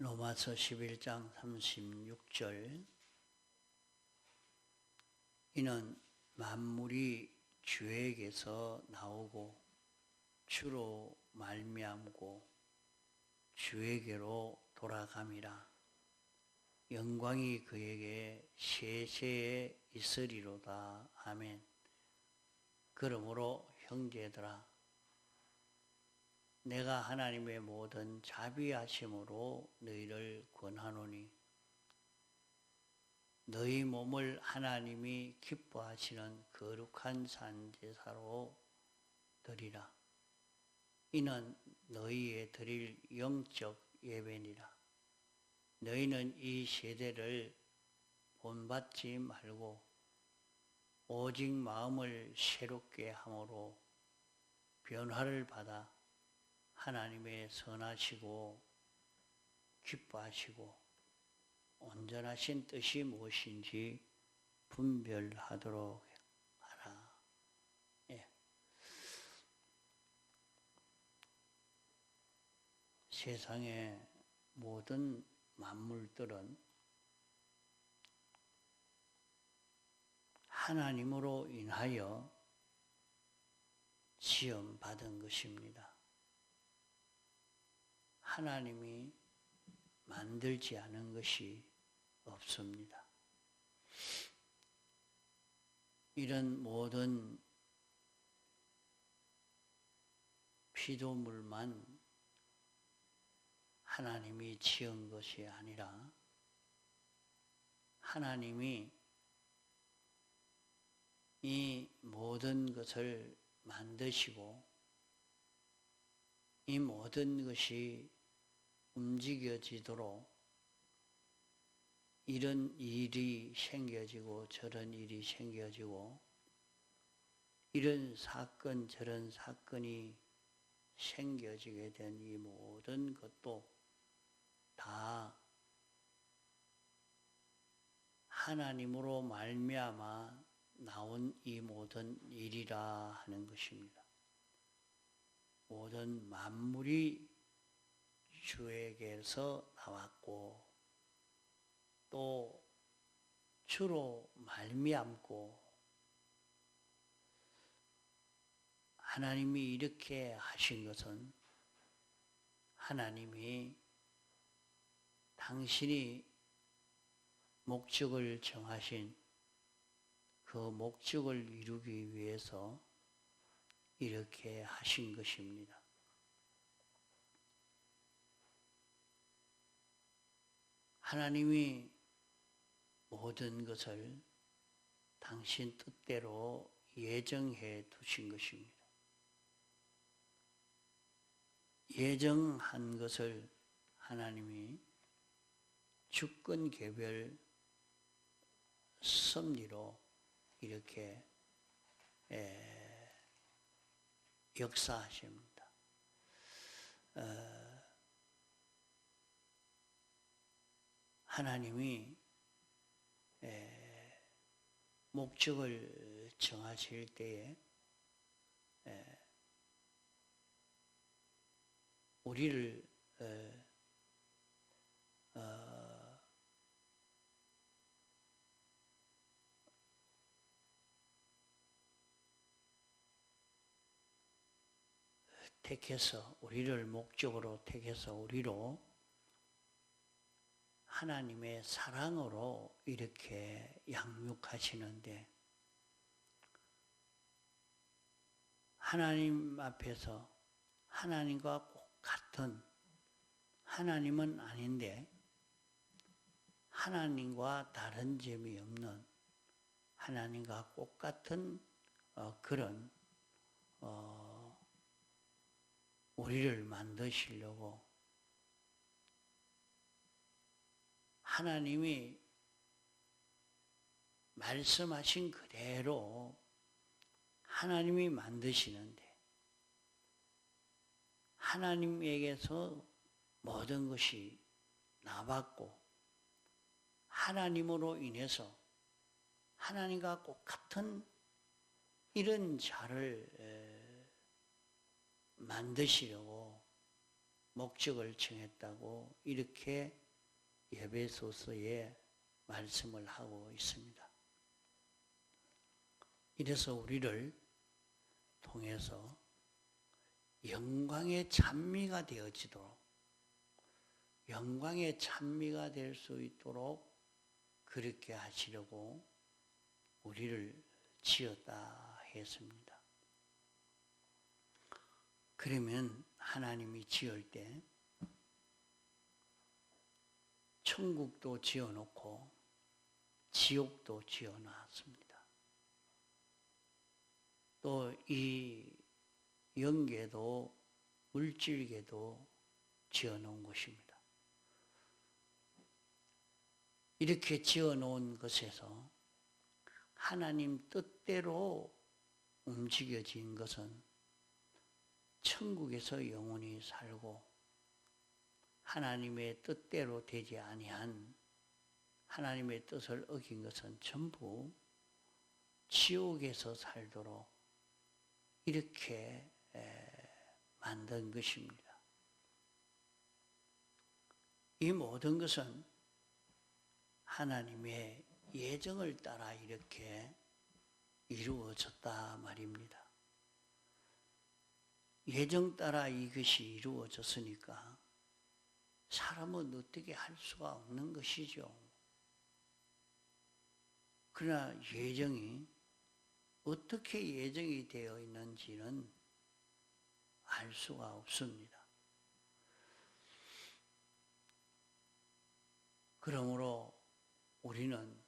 로마서 11장 36절 이는 만물이 주에게서 나오고 주로 말미암고 주에게로 돌아감이라. 영광이 그에게 세세에 있으리로다. 아멘. 그러므로 형제들아, 내가 하나님의 모든 자비하심으로 너희를 권하노니 너희 몸을 하나님이 기뻐하시는 거룩한 산제사로 드리라. 이는 너희의 드릴 영적 예배니라. 너희는 이 세대를 본받지 말고 오직 마음을 새롭게 함으로 변화를 받아 하나님의 선하시고 기뻐하시고 온전하신 뜻이 무엇인지 분별하도록 하라. 예. 세상의 모든 만물들은 하나님으로 인하여 지음받은 것입니다. 하나님이 만들지 않은 것이 없습니다. 이런 모든 피조물만 하나님이 지은 것이 아니라 하나님이 이 모든 것을 만드시고 이 모든 것이 움직여지도록 이런 일이 생겨지고 저런 일이 생겨지고 이런 사건 저런 사건이 생겨지게 된 이 모든 것도 다 하나님으로 말미암아 나온 이 모든 일이라 하는 것입니다. 모든 만물이 주에게서 나왔고 또 주로 말미암고 하나님이 이렇게 하신 것은 하나님이 당신이 목적을 정하신 그 목적을 이루기 위해서 이렇게 하신 것입니다. 하나님이 모든 것을 당신 뜻대로 예정해 두신 것입니다. 예정한 것을 하나님이 주권 개별 섭리로 이렇게 역사하십니다. 하나님이 목적을 정하실 때에 우리를 택해서 우리를 목적으로 택해서 우리로 하나님의 사랑으로 이렇게 양육하시는데 하나님 앞에서 하나님과 꼭 같은 하나님은 아닌데 하나님과 다른 점이 없는 하나님과 꼭 같은 그런 우리를 만드시려고 하나님이 말씀하신 그대로 하나님이 만드시는데 하나님에게서 모든 것이 나왔고 하나님으로 인해서 하나님과 꼭 같은 이런 자를 만드시려고 목적을 정했다고 이렇게 에베소서에 말씀을 하고 있습니다. 이래서 우리를 통해서 영광의 찬미가 되어지도록, 영광의 찬미가 될 수 있도록 그렇게 하시려고 우리를 지었다 했습니다. 그러면 하나님이 지을 때 천국도 지어놓고 지옥도 지어놨습니다. 또 이 영계도 물질계도 지어놓은 것입니다. 이렇게 지어놓은 것에서 하나님 뜻대로 움직여진 것은 천국에서 영원히 살고 하나님의 뜻대로 되지 아니한 하나님의 뜻을 어긴 것은 전부 지옥에서 살도록 이렇게 만든 것입니다. 이 모든 것은 하나님의 예정을 따라 이렇게 이루어졌다 말입니다. 예정 따라 이것이 이루어졌으니까 사람은 어떻게 할 수가 없는 것이죠. 그러나 예정이 어떻게 예정이 되어 있는지는 알 수가 없습니다. 그러므로 우리는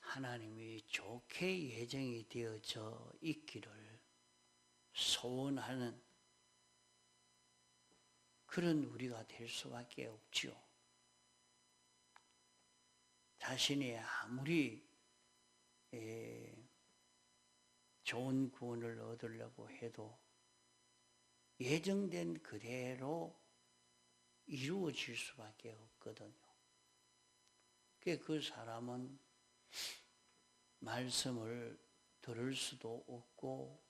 하나님이 좋게 예정이 되어져 있기를 소원하는 그런 우리가 될 수밖에 없지요. 자신이 아무리 좋은 구원을 얻으려고 해도 예정된 그대로 이루어질 수밖에 없거든요. 그 사람은 말씀을 들을 수도 없고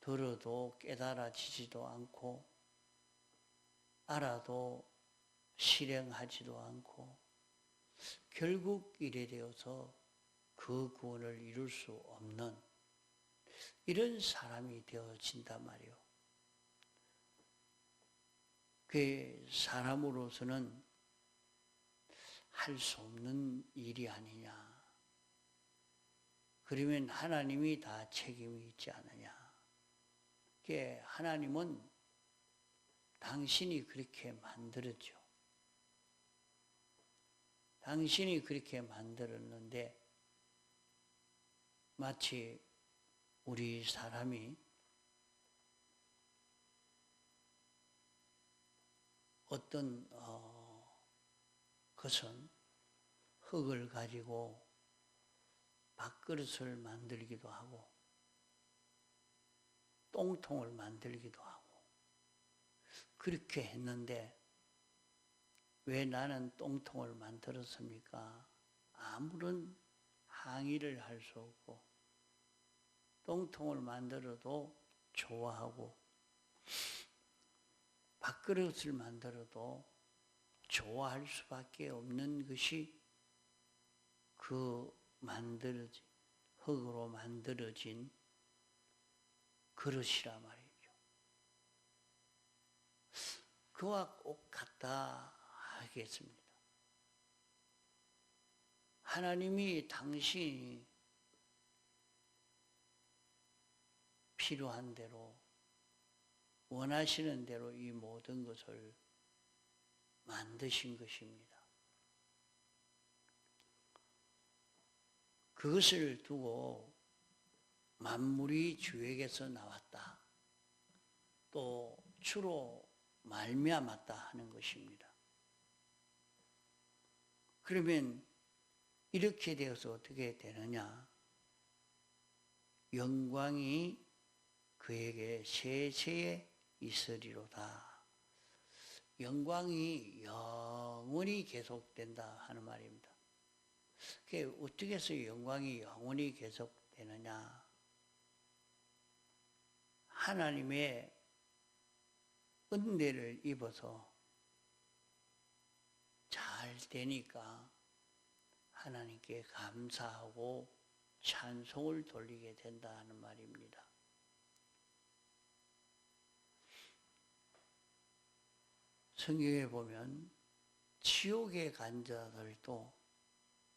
들어도 깨달아지지도 않고 알아도 실행하지도 않고 결국 이래 되어서 그 구원을 이룰 수 없는 이런 사람이 되어진단 말이요. 그 사람으로서는 할 수 없는 일이 아니냐. 그러면 하나님이 다 책임이 있지 않느냐. 하나님은 당신이 그렇게 만들었죠. 당신이 그렇게 만들었는데 마치 우리 사람이 어떤 것은 흙을 가지고 밥그릇을 만들기도 하고 똥통을 만들기도 하고 그렇게 했는데 왜 나는 똥통을 만들었습니까? 아무런 항의를 할 수 없고 똥통을 만들어도 좋아하고 밥그릇을 만들어도 좋아할 수밖에 없는 것이 그 만들어진 흙으로 만들어진 그릇이라 말이죠. 그와 꼭 같다 하겠습니다. 하나님이 당신이 필요한 대로 원하시는 대로 이 모든 것을 만드신 것입니다. 그것을 두고 만물이 주에게서 나왔다. 또 주로 말미암았다 하는 것입니다. 그러면 이렇게 되어서 어떻게 되느냐? 영광이 그에게 세세에 있으리로다. 영광이 영원히 계속된다 하는 말입니다. 그게 어떻게 해서 영광이 영원히 계속되느냐? 하나님의 은혜를 입어서 잘 되니까 하나님께 감사하고 찬송을 돌리게 된다 하는 말입니다. 성경에 보면 지옥에 간 자들도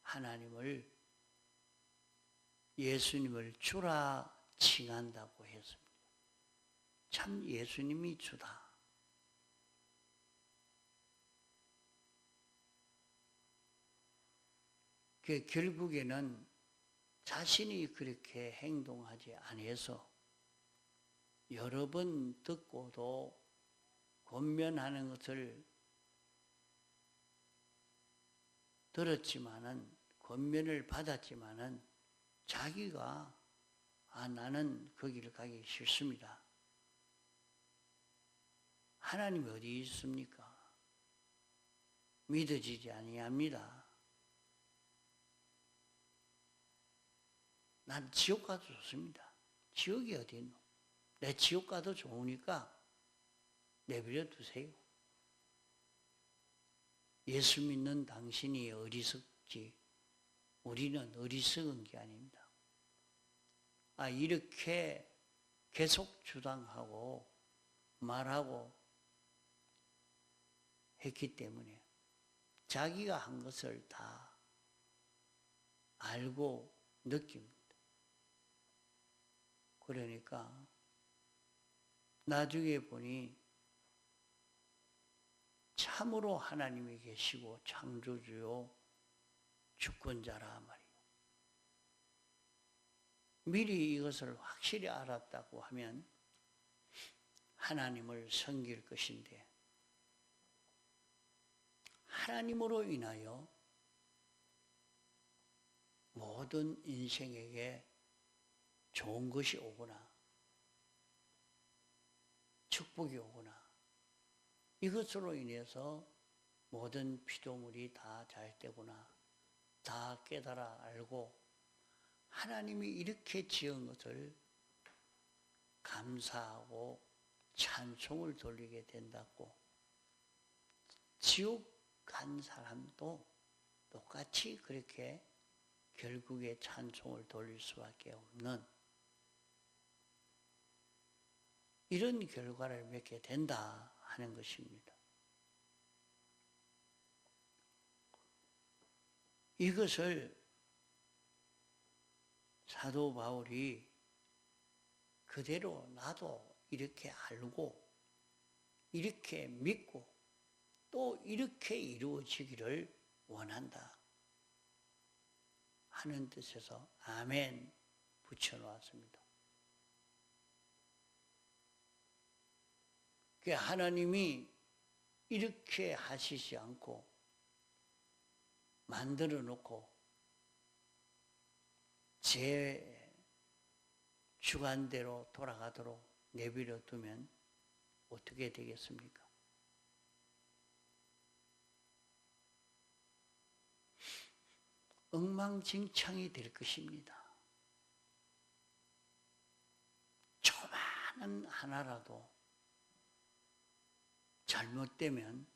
하나님을, 예수님을 주라 칭한다고 했습니다. 참 예수님이 주다. 결국에는 자신이 그렇게 행동하지 않아서 여러 번 듣고도 권면하는 것을 들었지만은, 권면을 받았지만은 자기가 나는 거기를 가기 싫습니다. 하나님이 어디 있습니까? 믿어지지 아니합니다. 난 지옥 가도 좋습니다. 지옥이 어디 있노? 내 지옥 가도 좋으니까 내버려 두세요. 예수 믿는 당신이 어리석지 우리는 어리석은 게 아닙니다. 이렇게 계속 주장하고 말하고 했기 때문에 자기가 한 것을 다 알고 느낍니다. 그러니까 나중에 보니 참으로 하나님이 계시고 창조주요 주권자라 말이에요. 미리 이것을 확실히 알았다고 하면 하나님을 섬길 것인데, 하나님으로 인하여 모든 인생에게 좋은 것이 오거나 축복이 오거나 이것으로 인해서 모든 피조물이 다 잘 되거나 다 깨달아 알고 하나님이 이렇게 지은 것을 감사하고 찬송을 돌리게 된다고, 지옥 간 사람도 똑같이 그렇게 결국에 찬송을 돌릴 수밖에 없는 이런 결과를 맺게 된다 하는 것입니다. 이것을 사도 바울이 그대로 나도 이렇게 알고 이렇게 믿고 또 이렇게 이루어지기를 원한다 하는 뜻에서 아멘 붙여놓았습니다. 하나님이 이렇게 하시지 않고 만들어 놓고 제 주관대로 돌아가도록 내버려 두면 어떻게 되겠습니까? 엉망진창이 될 것입니다. 조그마한 하나라도 잘못되면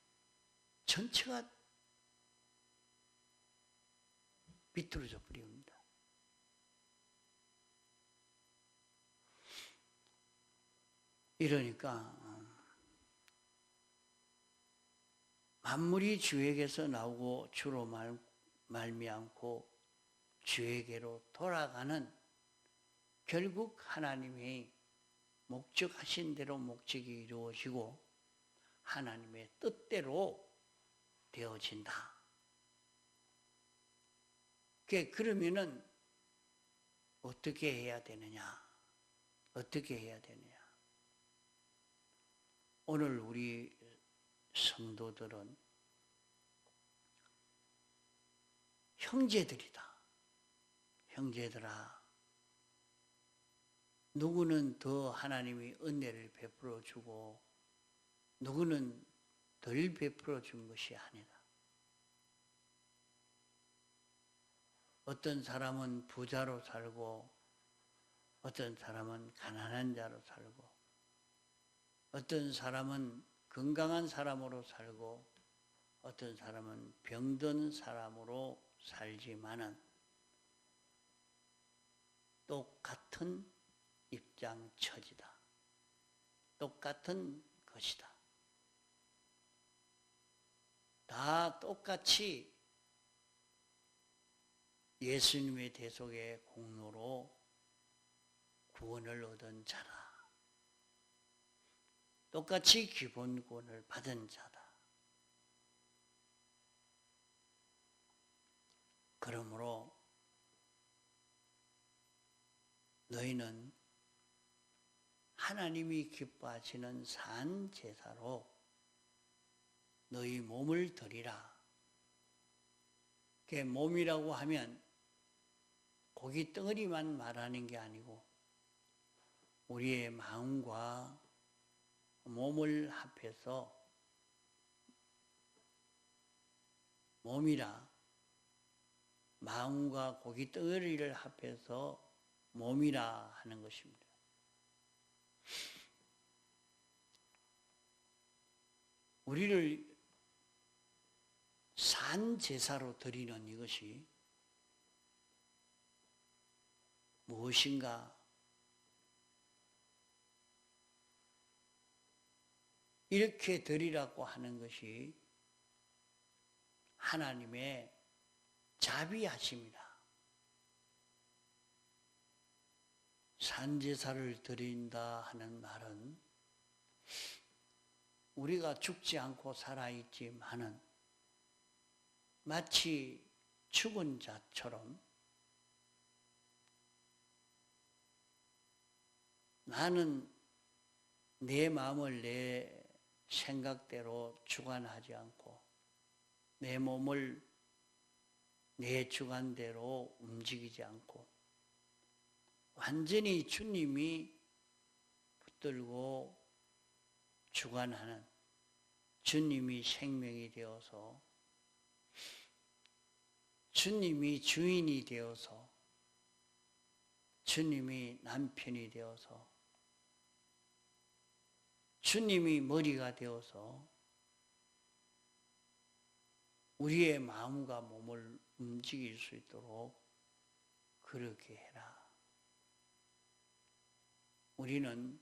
전체가 비뚤어져 버립니다. 이러니까 만물이 주에게서 나오고 주로 말미암고 주에게로 돌아가는, 결국 하나님이 목적하신 대로 목적이 이루어지고 하나님의 뜻대로 되어진다. 그러면은 어떻게 해야 되느냐? 어떻게 해야 되느냐? 오늘 우리 성도들은 형제들이다. 형제들아, 누구는 더 하나님이 은혜를 베풀어 주고 누구는 덜 베풀어 준 것이 아니다. 어떤 사람은 부자로 살고 어떤 사람은 가난한 자로 살고 어떤 사람은 건강한 사람으로 살고 어떤 사람은 병든 사람으로 살지만은 똑같은 입장 처지다. 똑같은 것이다. 다 똑같이 예수님의 대속의 공로로 구원을 얻은 자다. 똑같이 기본 구원을 받은 자다. 그러므로 너희는 하나님이 기뻐하시는 산 제사로 너희 몸을 드리라. 그 몸이라고 하면 고기 덩어리만 말하는 게 아니고 우리의 마음과 몸을 합해서 몸이라, 마음과 고기 덩어리를 합해서 몸이라 하는 것입니다. 우리를 산 제사로 드리는 이것이 무엇인가? 이렇게 드리라고 하는 것이 하나님의 자비하심이다. 산제사를 드린다 하는 말은 우리가 죽지 않고 살아있지만은 마치 죽은 자처럼 나는 내 마음을 내 생각대로 주관하지 않고 내 몸을 내 주관대로 움직이지 않고 완전히 주님이 붙들고 주관하는 주님이 생명이 되어서 주님이 주인이 되어서 주님이 남편이 되어서 주님이 머리가 되어서 우리의 마음과 몸을 움직일 수 있도록 그렇게 해라. 우리는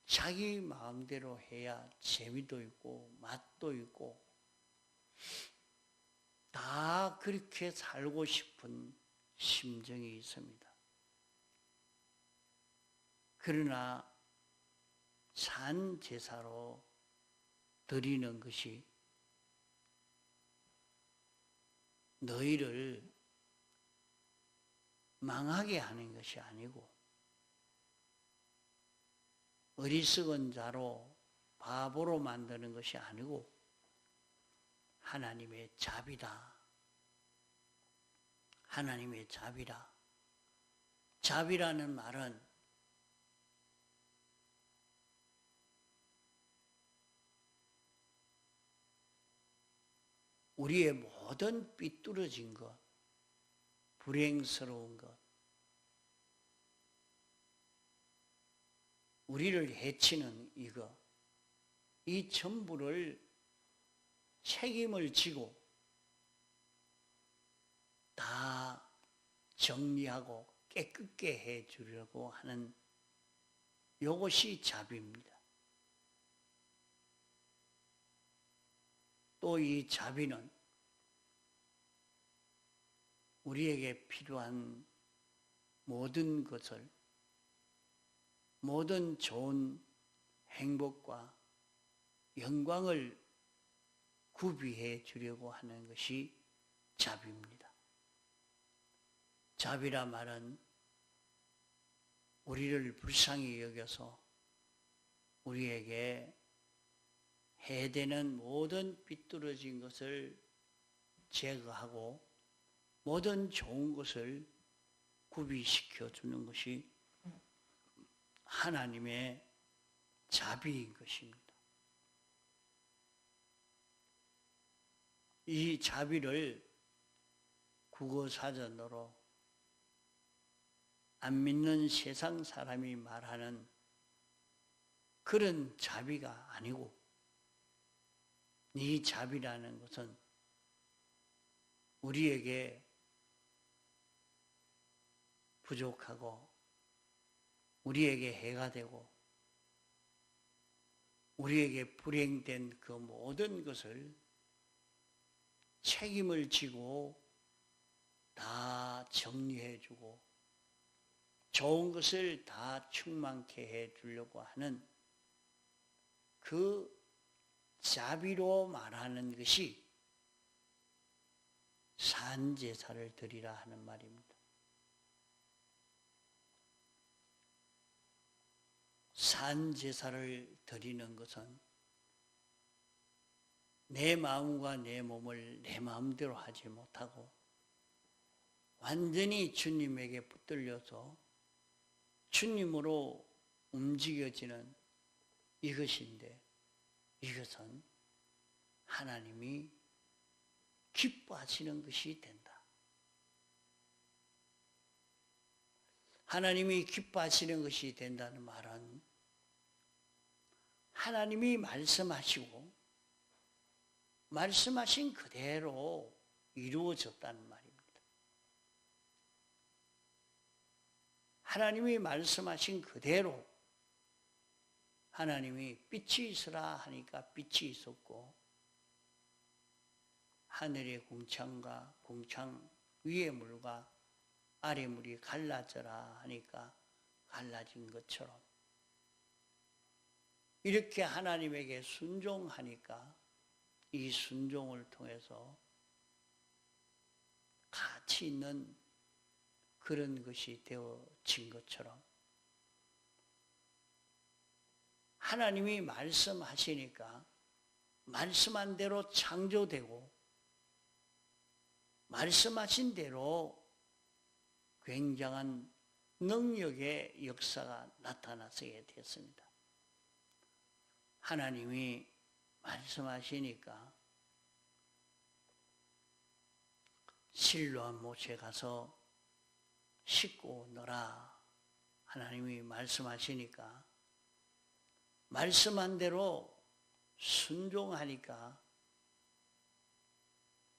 자기 마음대로 해야 재미도 있고 맛도 있고 다 그렇게 살고 싶은 심정이 있습니다. 그러나 산 제사로 드리는 것이 너희를 망하게 하는 것이 아니고 어리석은 자로 바보로 만드는 것이 아니고 하나님의 자비다. 하나님의 자비라. 자비라는 말은 우리의 모든 삐뚤어진 것, 불행스러운 것, 우리를 해치는 이거, 이 전부를 책임을 지고 다 정리하고 깨끗게 해주려고 하는 이것이 자비입니다. 또 이 자비는 우리에게 필요한 모든 것을, 모든 좋은 행복과 영광을 구비해 주려고 하는 것이 자비입니다. 자비라 말은 우리를 불쌍히 여겨서 우리에게 해되는 모든 삐뚤어진 것을 제거하고 모든 좋은 것을 구비시켜 주는 것이 하나님의 자비인 것입니다. 이 자비를 국어사전으로 안 믿는 세상 사람이 말하는 그런 자비가 아니고, 이 자비라는 것은 우리에게 부족하고 우리에게 해가 되고 우리에게 불행된 그 모든 것을 책임을 지고 다 정리해주고 좋은 것을 다 충만케 해주려고 하는 그 자비로 말하는 것이 산제사를 드리라 하는 말입니다. 산제사를 드리는 것은 내 마음과 내 몸을 내 마음대로 하지 못하고 완전히 주님에게 붙들려서 주님으로 움직여지는 이것인데, 이것은 하나님이 기뻐하시는 것이 된다. 하나님이 기뻐하시는 것이 된다는 말은 하나님이 말씀하시고 말씀하신 그대로 이루어졌다는 말입니다. 하나님이 말씀하신 그대로 하나님이 빛이 있으라 하니까 빛이 있었고, 하늘의 궁창과 궁창 위의 물과 아래 물이 갈라져라 하니까 갈라진 것처럼 이렇게 하나님에게 순종하니까 이 순종을 통해서 가치 있는 그런 것이 되어진 것처럼 하나님이 말씀하시니까 말씀한 대로 창조되고 말씀하신 대로 굉장한 능력의 역사가 나타나게 됐습니다. 하나님이 말씀하시니까 실로암 못에 가서 씻고 오너라. 하나님이 말씀하시니까 말씀한 대로 순종하니까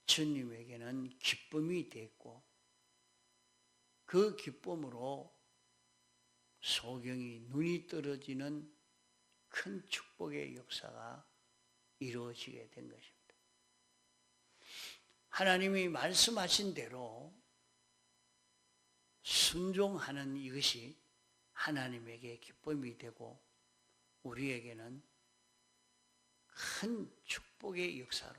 주님에게는 기쁨이 됐고, 그 기쁨으로 소경이 눈이 떨어지는 큰 축복의 역사가 이루어지게 된 것입니다. 하나님이 말씀하신 대로 순종하는 이것이 하나님에게 기쁨이 되고 우리에게는 큰 축복의 역사로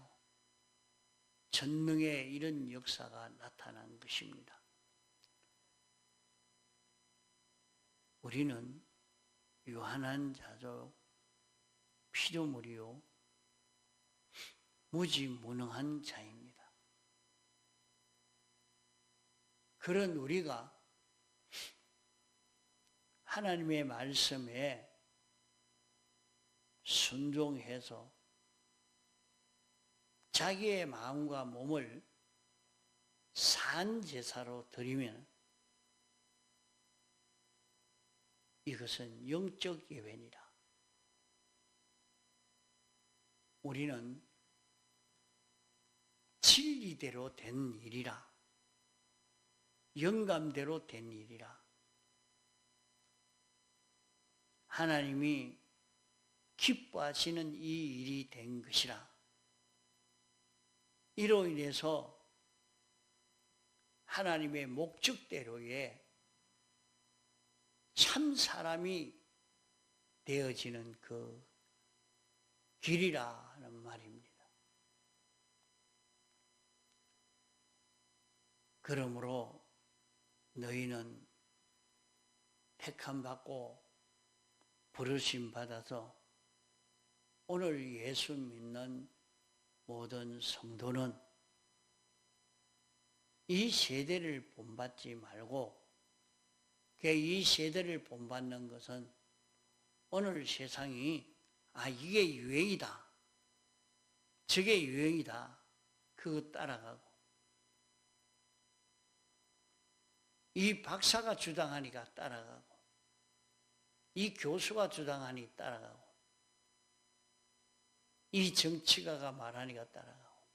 전능의 이런 역사가 나타난 것입니다. 우리는 유한한 자죠, 피조물이요 무지무능한 자입니다. 그런 우리가 하나님의 말씀에 순종해서 자기의 마음과 몸을 산제사로 드리면 이것은 영적 예배니라. 우리는 진리대로 된 일이라, 영감대로 된 일이라, 하나님이 기뻐하시는 이 일이 된 것이라, 이로 인해서 하나님의 목적대로의 참 사람이 되어지는 그 길이라 하는 말입니다. 그러므로 너희는 택함 받고 부르심 받아서 오늘 예수 믿는 모든 성도는 이 세대를 본받지 말고, 이 세대를 본받는 것은 오늘 세상이 이게 유행이다, 저게 유행이다, 그거 따라가고, 이 박사가 주장하니까 따라가고, 이 교수가 주장하니 따라가고, 이 정치가가 말하니까 따라가고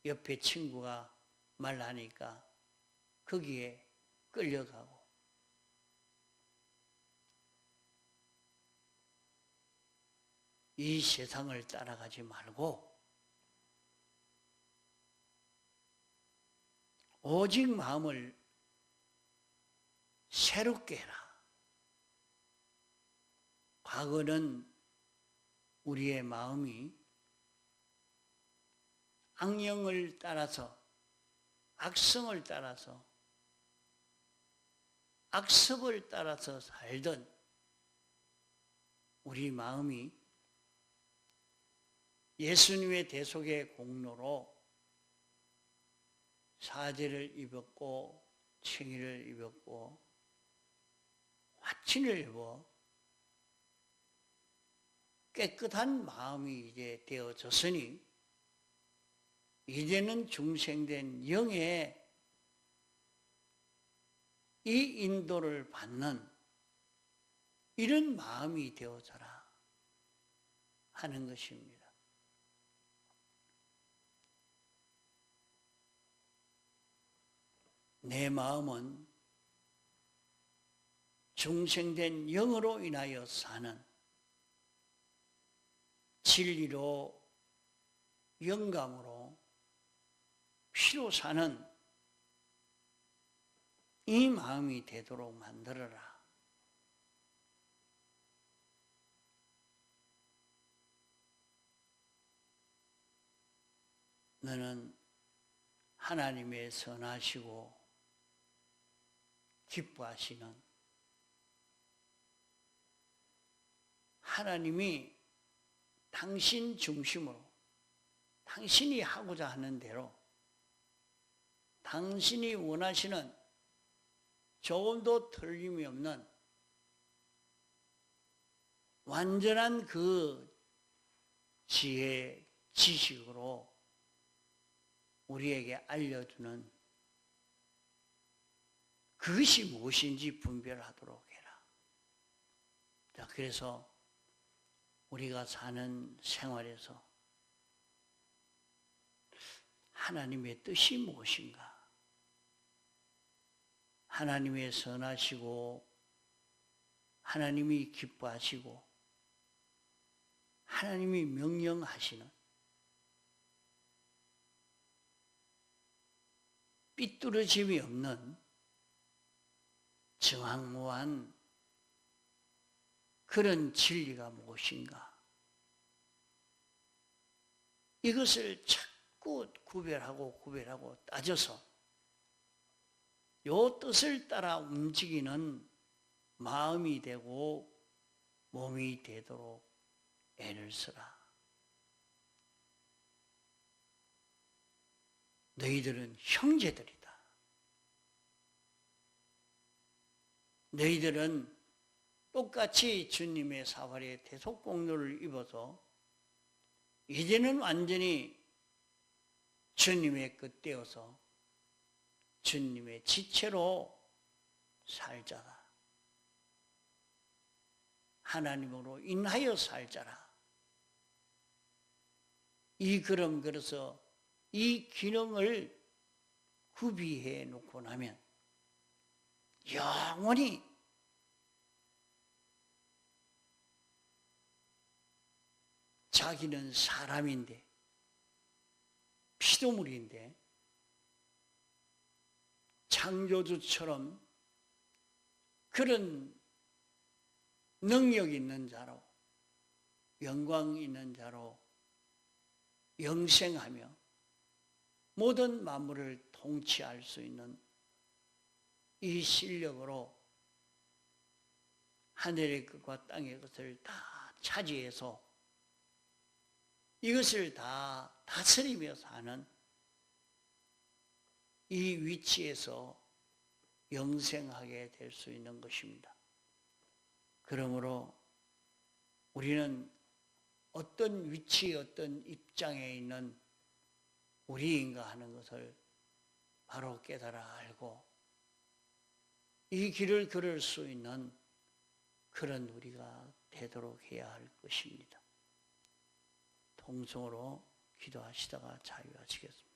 옆에 친구가 말하니까 거기에 끌려가고 이 세상을 따라가지 말고 오직 마음을 새롭게 해라. 과거는 우리의 마음이 악령을 따라서 악성을 따라서 악습을 따라서 살던 우리 마음이 예수님의 대속의 공로로 사죄를 입었고 칭의를 입었고 화친을 입어 깨끗한 마음이 이제 되어졌으니 이제는 중생된 영의 이 인도를 받는 이런 마음이 되어져라 하는 것입니다. 내 마음은 중생된 영으로 인하여 사는 진리로 영감으로 피로 사는 이 마음이 되도록 만들어라. 너는 하나님의 선하시고 기뻐하시는 하나님이 당신 중심으로 당신이 하고자 하는 대로 당신이 원하시는 조금도 틀림이 없는 완전한 그 지혜, 지식으로 우리에게 알려주는 그것이 무엇인지 분별하도록 해라. 자, 그래서 우리가 사는 생활에서 하나님의 뜻이 무엇인가? 하나님의 선하시고 하나님이 기뻐하시고 하나님이 명령하시는 삐뚤어짐이 없는 정확무한 그런 진리가 무엇인가? 이것을 자꾸 구별하고 따져서 요 뜻을 따라 움직이는 마음이 되고 몸이 되도록 애를 쓰라. 너희들은 형제들이다. 너희들은 똑같이 주님의 사활의 대속공로를 입어서 이제는 완전히 주님의 것 되어서 주님의 지체로 살자라. 하나님으로 인하여 살자라. 이 그래서 이 기능을 구비해 놓고 나면 영원히 자기는 사람인데 피조물인데 창조주처럼 그런 능력 있는 자로 영광 있는 자로 영생하며 모든 만물을 통치할 수 있는 이 실력으로 하늘의 것과 땅의 것을 다 차지해서 이것을 다 다스리며 사는 이 위치에서 영생하게 될 수 있는 것입니다. 그러므로 우리는 어떤 위치, 어떤 입장에 있는 우리인가 하는 것을 바로 깨달아 알고 이 길을 걸을 수 있는 그런 우리가 되도록 해야 할 것입니다. 통성으로 기도하시다가 자유하시겠습니다.